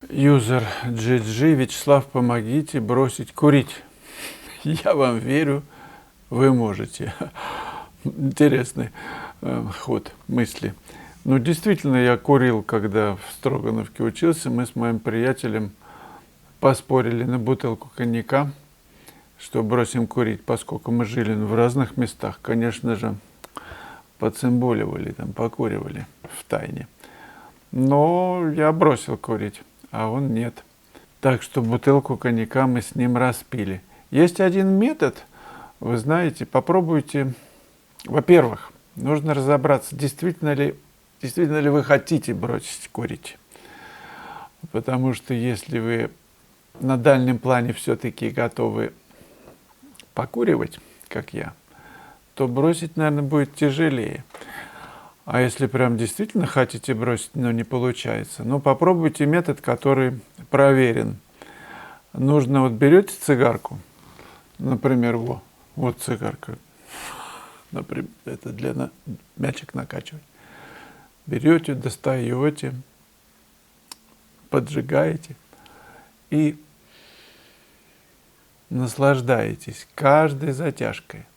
Юзер GG: Вячеслав, помогите бросить курить. Я вам верю, вы можете. Интересный ход мысли. Ну, действительно, я курил, когда в Строгановке учился. Мы с моим приятелем поспорили на бутылку коньяка, что бросим курить, поскольку мы жили в разных местах. Конечно же, поцимболивали, там, покуривали в тайне. Но я бросил курить, а он нет. Так что бутылку коньяка мы с ним распили. Есть один метод, вы знаете, попробуйте. Во-первых, нужно разобраться, действительно ли вы хотите бросить курить. Потому что если вы на дальнем плане все-таки готовы покуривать, как я, то бросить, наверное, будет тяжелее. А если прям действительно хотите бросить, но не получается, ну попробуйте метод, который проверен. Нужно, вот берете цигарку, например, вот цигарка, например, это для мячик накачивать. Берете, достаете, поджигаете и наслаждаетесь каждой затяжкой.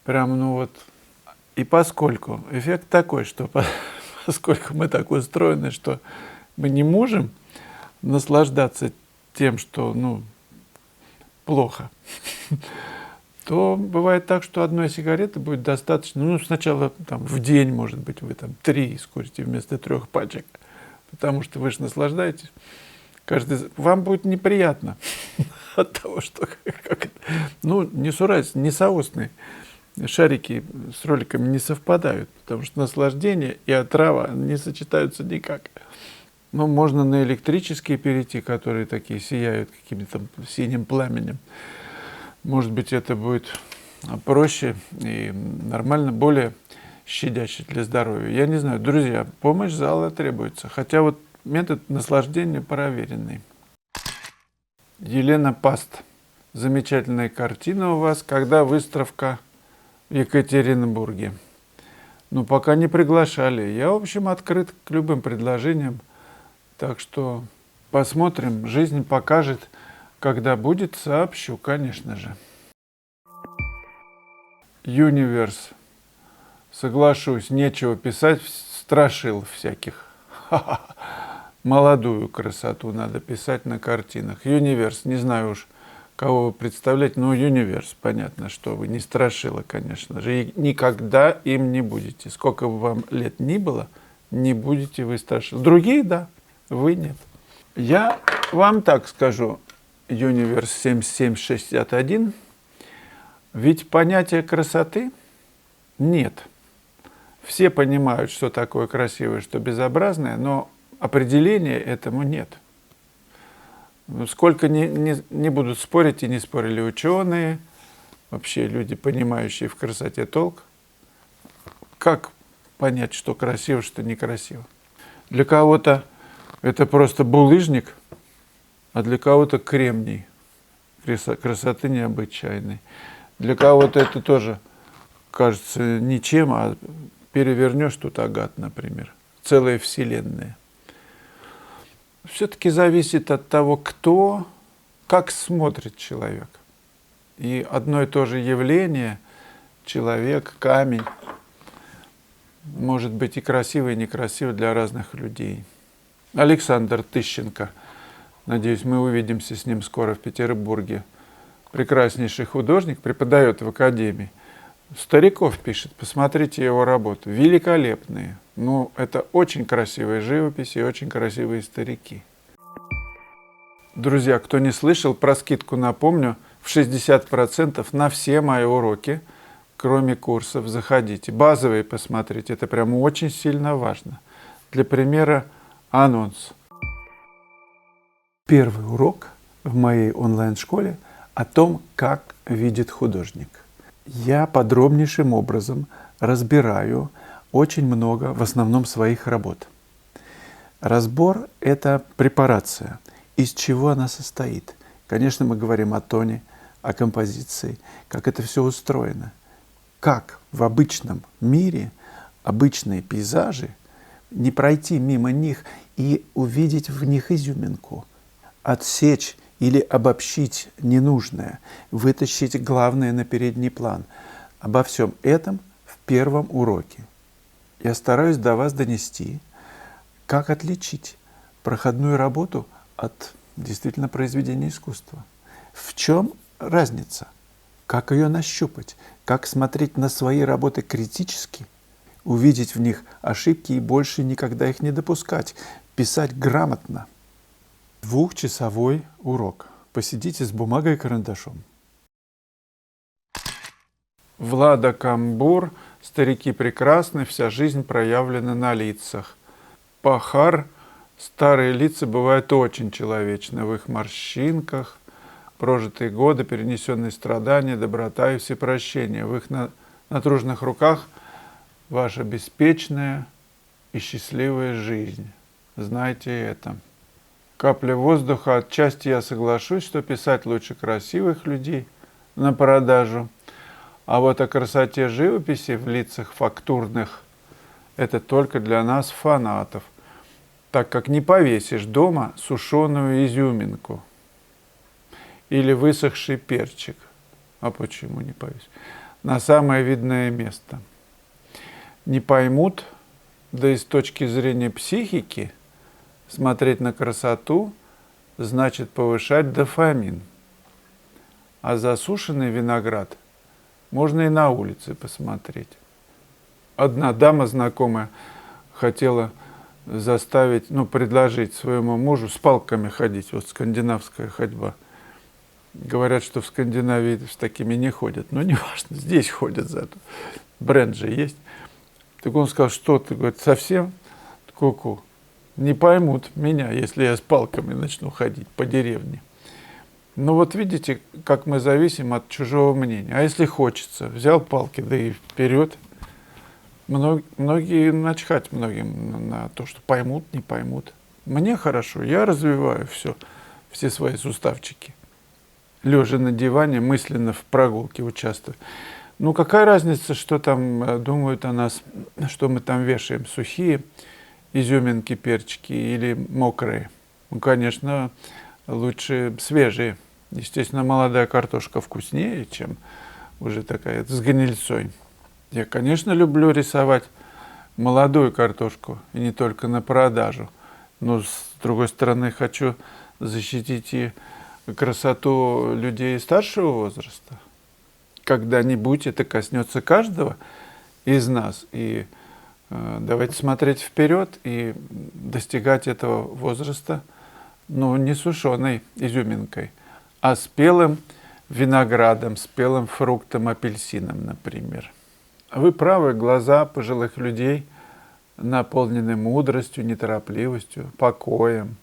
Прям, ну вот. И поскольку эффект такой, что поскольку мы так устроены, что мы не можем наслаждаться тем, что, ну, плохо, то бывает так, что одной сигареты будет достаточно. Ну, сначала там, в день, может быть, вы там 3 скурите вместо 3 пачек, потому что вы же наслаждаетесь. Вам будет неприятно от того, что ну, несоосные шарики с роликами не совпадают, потому что наслаждение и отрава не сочетаются никак. Но можно на электрические перейти, которые такие сияют каким-то синим пламенем. Может быть, это будет проще и нормально, более щадяще для здоровья. Я не знаю, друзья, помощь зала требуется. Хотя вот метод наслаждения проверенный. Елена Паст. Замечательная картина у вас. Когда выставка в Екатеринбурге? Ну, пока не приглашали. Я, в общем, открыт к любым предложениям. Так что посмотрим. Жизнь покажет. Когда будет, сообщу, конечно же. Юниверс. Соглашусь, нечего писать страшил всяких. Молодую красоту надо писать на картинах. Юниверс, не знаю уж, кого вы представляете, но Юниверс, понятно, что вы не страшила, конечно же, и никогда им не будете. Сколько бы вам лет ни было, не будете вы страшила. Другие, да, вы нет. Я вам так скажу, Юниверс 7761, ведь понятия красоты нет. Все понимают, что такое красивое, что безобразное, но определения этому нет. Сколько не будут спорить, и не спорили ученые, вообще люди, понимающие в красоте толк, как понять, что красиво, что некрасиво. Для кого-то это просто булыжник, а для кого-то кремний, красоты необычайной. Для кого-то это тоже кажется ничем, а перевернешь тут агат, например, целая вселенная. Все-таки зависит от того, кто, как смотрит человек. И одно и то же явление, человек, камень, может быть и красиво, и некрасиво для разных людей. Александр Тыщенко, надеюсь, мы увидимся с ним скоро в Петербурге. Прекраснейший художник, преподает в академии. Стариков пишет, посмотрите его работу. Великолепные. Ну, это очень красивая живопись и очень красивые старики. Друзья, кто не слышал, про скидку напомню. В 60% на все мои уроки, кроме курсов, заходите. Базовые посмотрите, это прям очень сильно важно. Для примера анонс. Первый урок в моей онлайн-школе о том, как видит художник. Я подробнейшим образом разбираю очень много, в основном, своих работ. Разбор – это препарация. Из чего она состоит? Конечно, мы говорим о тоне, о композиции, как это все устроено. Как в обычном мире обычные пейзажи, не пройти мимо них и увидеть в них изюминку, отсечь или обобщить ненужное, вытащить главное на передний план. Обо всем этом в первом уроке. Я стараюсь до вас донести, как отличить проходную работу от действительно произведения искусства. В чем разница? Как ее нащупать? Как смотреть на свои работы критически? Увидеть в них ошибки и больше никогда их не допускать. Писать грамотно. 2-часовой урок. Посидите с бумагой и карандашом. Влада Камбур. Старики прекрасны, вся жизнь проявлена на лицах. Пахар. Старые лица бывают очень человечны в их морщинках, прожитые годы, перенесенные страдания, доброта и всепрощение. В их натруженных руках ваша беспечная и счастливая жизнь. Знайте это. Капля воздуха. Отчасти я соглашусь, что писать лучше красивых людей на продажу. А вот о красоте живописи в лицах фактурных – это только для нас, фанатов, так как не повесишь дома сушеную изюминку или высохший перчик. А почему не повесишь? На самое видное место. Не поймут, да и с точки зрения психики, смотреть на красоту значит повышать дофамин. А засушенный виноград можно и на улице посмотреть. Одна дама знакомая хотела заставить, предложить своему мужу с палками ходить. Вот скандинавская ходьба. Говорят, что в Скандинавии с такими не ходят. Но не важно, здесь ходят зато. Бренд же есть. Так он сказал, что ты, говорит, совсем ку-ку. Не поймут меня, если я с палками начну ходить по деревне. Ну вот видите, как мы зависим от чужого мнения. А если хочется, взял палки, да и вперед. Многие начхать многим на то, что поймут, не поймут. Мне хорошо, я развиваю все свои суставчики. Лежа на диване, мысленно в прогулке участвую. Ну какая разница, что там думают о нас, что мы там вешаем, сухие изюминки, перчики или мокрые? Ну, конечно, лучше свежие. Естественно, молодая картошка вкуснее, чем уже такая с гнильцой. Я, конечно, люблю рисовать молодую картошку, и не только на продажу. Но, с другой стороны, хочу защитить и красоту людей старшего возраста. Когда-нибудь это коснется каждого из нас. И давайте смотреть вперед и достигать этого возраста, не сушеной изюминкой, а спелым виноградом, спелым фруктом, апельсином, например. Вы правы, глаза пожилых людей наполнены мудростью, неторопливостью, покоем.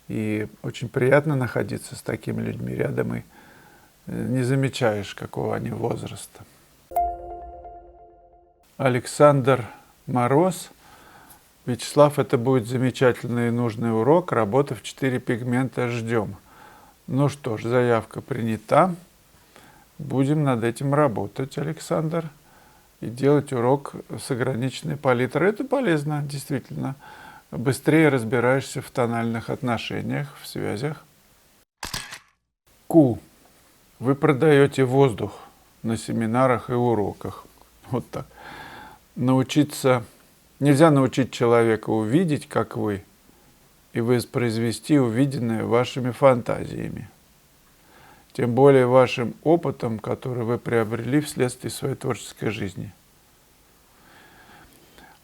И очень приятно находиться с такими людьми рядом, и не замечаешь, какого они возраста. Александр Мороз. Вячеслав, это будет замечательный и нужный урок. Работа в 4 пигмента ждем. Ну что ж, заявка принята. Будем над этим работать, Александр. И делать урок с ограниченной палитрой. Это полезно, действительно. Быстрее разбираешься в тональных отношениях, в связях. Q. Вы продаете воздух на семинарах и уроках. Вот так. Нельзя научить человека увидеть, как вы, и воспроизвести увиденное вашими фантазиями. Тем более вашим опытом, который вы приобрели вследствие своей творческой жизни.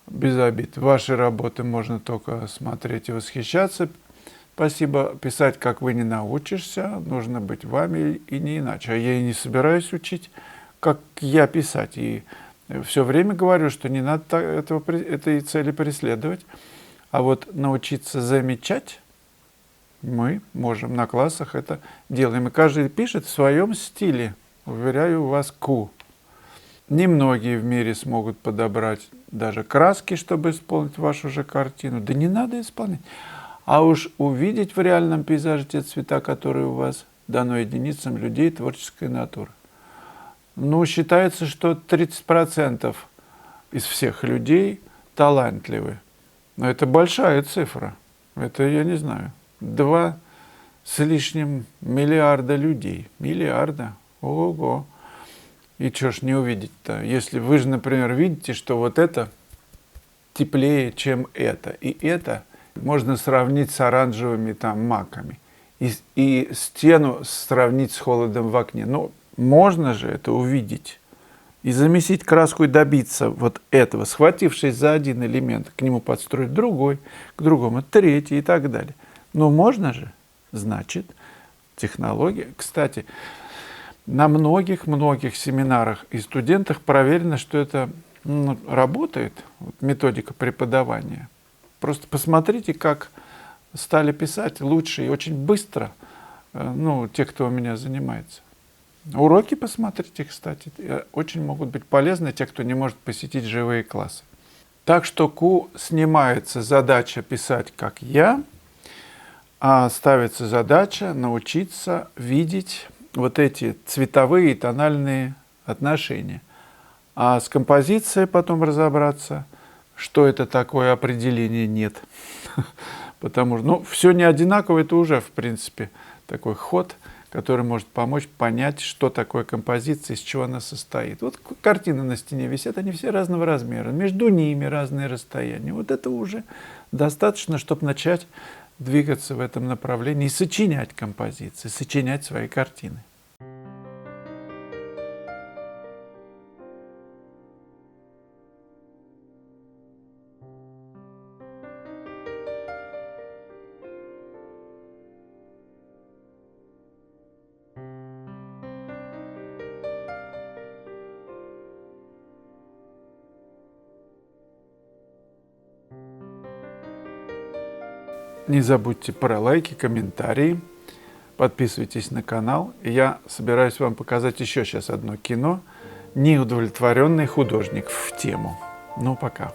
Без обид. Ваши работы можно только смотреть и восхищаться. Спасибо. Писать, как вы, не научишься. Нужно быть вами и не иначе. А я и не собираюсь учить, как я писать. И все время говорю, что не надо этой цели преследовать. А вот научиться замечать мы можем, на классах это делаем. И каждый пишет в своем стиле. Уверяю вас, Q. Немногие в мире смогут подобрать даже краски, чтобы исполнить вашу же картину. Да не надо исполнять. А уж увидеть в реальном пейзаже те цвета, которые у вас дано единицам людей творческой натуры. Считается, что 30% из всех людей талантливы. Но это большая цифра. Это я не знаю. 2 с лишним миллиарда людей. Миллиарда. Ого. И что ж не увидеть-то? Если вы же, например, видите, что вот это теплее, чем это, и это можно сравнить с оранжевыми там маками, и стену сравнить с холодом в окне. Ну, можно же это увидеть. И замесить краску и добиться вот этого, схватившись за один элемент, к нему подстроить другой, к другому третий и так далее. Но можно же, значит, технология. Кстати, на многих семинарах и студентах проверено, что это работает, вот, методика преподавания. Просто посмотрите, как стали писать лучше и очень быстро, те, кто у меня занимается. Уроки посмотрите, кстати, очень могут быть полезны те, кто не может посетить живые классы. Так что снимается задача писать как я, а ставится задача научиться видеть вот эти цветовые и тональные отношения. А с композицией потом разобраться, что это такое, определения нет. Потому что все не одинаково, это уже, в принципе, такой ход, который может помочь понять, что такое композиция, из чего она состоит. Вот картины на стене висят, они все разного размера, между ними разные расстояния. Вот это уже достаточно, чтобы начать двигаться в этом направлении и сочинять композиции, сочинять свои картины. Не забудьте про лайки, комментарии, подписывайтесь на канал. И я собираюсь вам показать еще сейчас одно кино «Неудовлетворенный художник» в тему. Ну, пока.